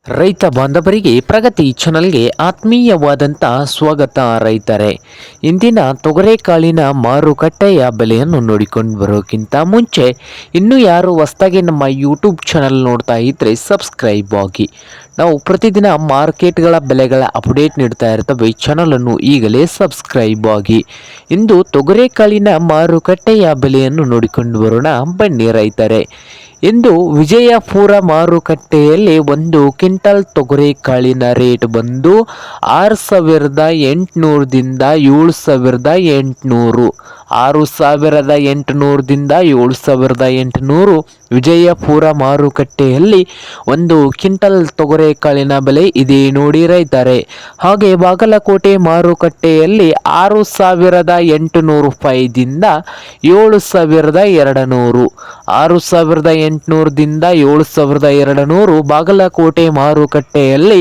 ರೈತ ಬಾಂಧವರಿಗೆ ಪ್ರಗತಿ ಚಾನಲ್ಗೆ ಆತ್ಮೀಯವಾದಂಥ ಸ್ವಾಗತ ರೈತರೇ. ಇಂದಿನ ತೊಗರೆಕಾಳಿನ ಮಾರುಕಟ್ಟೆಯ ಬೆಲೆಯನ್ನು ನೋಡಿಕೊಂಡು ಬರೋಕ್ಕಿಂತ ಮುಂಚೆ ಇನ್ನೂ ಯಾರು ಹೊಸದಾಗಿ ನಮ್ಮ ಯೂಟ್ಯೂಬ್ ಚಾನಲ್ ನೋಡ್ತಾ ಇದ್ದರೆ ಸಬ್ಸ್ಕ್ರೈಬ್ ಆಗಿ. ನಾವು ಪ್ರತಿದಿನ ಮಾರ್ಕೆಟ್ಗಳ ಬೆಲೆಗಳ ಅಪ್ಡೇಟ್ ನೀಡ್ತಾ ಇರ್ತವೆ. ಚಾನಲನ್ನು ಈಗಲೇ ಸಬ್ಸ್ಕ್ರೈಬ್ ಆಗಿ. ಇಂದು ತೊಗರೆಕಾಳಿನ ಮಾರುಕಟ್ಟೆಯ ಬೆಲೆಯನ್ನು ನೋಡಿಕೊಂಡು ಬರೋಣ ಬನ್ನಿ ರೈತರೇ. ಇಂದು ವಿಜಯಪುರ ಮಾರುಕಟ್ಟೆಯಲ್ಲಿ ಒಂದು ಕ್ವಿಂಟಲ್ ತೊಗರೆಕಾಳಿನ ರೇಟ್ ಬಂದು 6,800ದಿಂದ 7,800, 6,800ದಿಂದ 7,800 ವಿಜಯಪುರ ಮಾರುಕಟ್ಟೆಯಲ್ಲಿ ಒಂದು ಕ್ವಿಂಟಲ್ ತೊಗರೆಕಾಳಿನ ಬೆಲೆ ಇದೆ ನೋಡಿ ರೈತರೇ. ಹಾಗೆ ಬಾಗಲಕೋಟೆ ಮಾರುಕಟ್ಟೆಯಲ್ಲಿ 6,800 ರೂಪಾಯಿದಿಂದ 7,200, 6,800ದಿಂದ 7,200 ಬಾಗಲಕೋಟೆ ಮಾರುಕಟ್ಟೆಯಲ್ಲಿ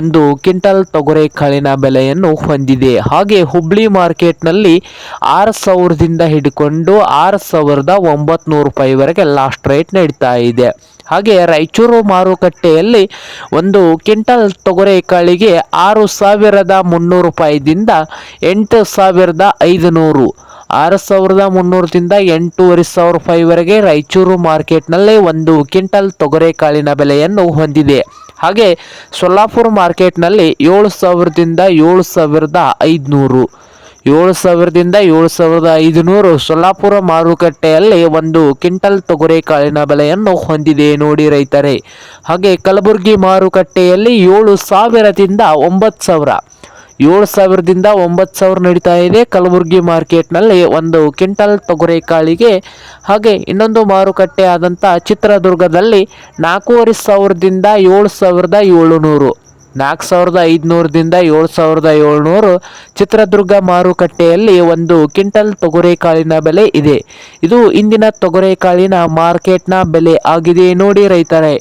ಒಂದು ಕ್ವಿಂಟಲ್ ತೊಗರೆಕಾಳಿನ ಬೆಲೆಯನ್ನು ಹೊಂದಿದೆ. ಹಾಗೆ ಹುಬ್ಳಿ ಮಾರ್ಕೆಟ್ನಲ್ಲಿ 6,000ದಿಂದ ಹಿಡ್ಕೊಂಡು 6,900 ರೂಪಾಯಿವರೆಗೆ ಲಾಸ್ಟ್ ರೇಟ್ ನಡೀತಾ ಇದೆ. ಹಾಗೆ ರಾಯಚೂರು ಮಾರುಕಟ್ಟೆಯಲ್ಲಿ ಒಂದು ಕ್ವಿಂಟಲ್ ತೊಗರೆಕಾಳಿಗೆ 6,300 ರೂಪಾಯಿದಿಂದ 8,500, 6,300ದಿಂದ 8,500 ರೂಪಾಯಿವರೆಗೆ ರಾಯಚೂರು ಮಾರ್ಕೆಟ್ನಲ್ಲೇ ಒಂದು ಕ್ವಿಂಟಲ್ ತೊಗರೆಕಾಳಿನ ಬೆಲೆಯನ್ನು ಹೊಂದಿದೆ. ಹಾಗೆ ಸೊಲ್ಲಾಪುರ ಮಾರ್ಕೆಟ್ನಲ್ಲಿ 7,000ದಿಂದ 7,500, 7,000ದಿಂದ 7,500 ಸೊಲ್ಲಾಪುರ ಮಾರುಕಟ್ಟೆಯಲ್ಲಿ ಒಂದು ಕ್ವಿಂಟಲ್ ತೊಗರೆಕಾಳಿನ ಬೆಲೆಯನ್ನು ಹೊಂದಿದೆ ನೋಡಿ ರೈತರೇ. ಹಾಗೆ ಕಲಬುರಗಿ ಮಾರುಕಟ್ಟೆಯಲ್ಲಿ 7,000ದಿಂದ 9,000, 7,000ದಿಂದ 9,000 ನಡೀತಾ ಇದೆ ಕಲಬುರಗಿ ಮಾರ್ಕೆಟ್ನಲ್ಲಿ ಒಂದು ಕ್ವಿಂಟಲ್ ತೊಗರೆಕಾಳಿಗೆ. ಹಾಗೆ ಇನ್ನೊಂದು ಮಾರುಕಟ್ಟೆ ಆದಂಥ ಚಿತ್ರದುರ್ಗದಲ್ಲಿ 4,500ದಿಂದ 7,700, 4,500ದಿಂದ 7,700 ಚಿತ್ರದುರ್ಗ ಮಾರುಕಟ್ಟೆಯಲ್ಲಿ ಒಂದು ಕ್ವಿಂಟಲ್ ತೊಗರೆಕಾಳಿನ ಬೆಲೆ ಇದೆ. ಇದು ಇಂದಿನ ತೊಗರೆಕಾಳಿನ ಮಾರ್ಕೆಟ್ನ ಬೆಲೆ ಆಗಿದೆ ನೋಡಿ ರೈತರೇ.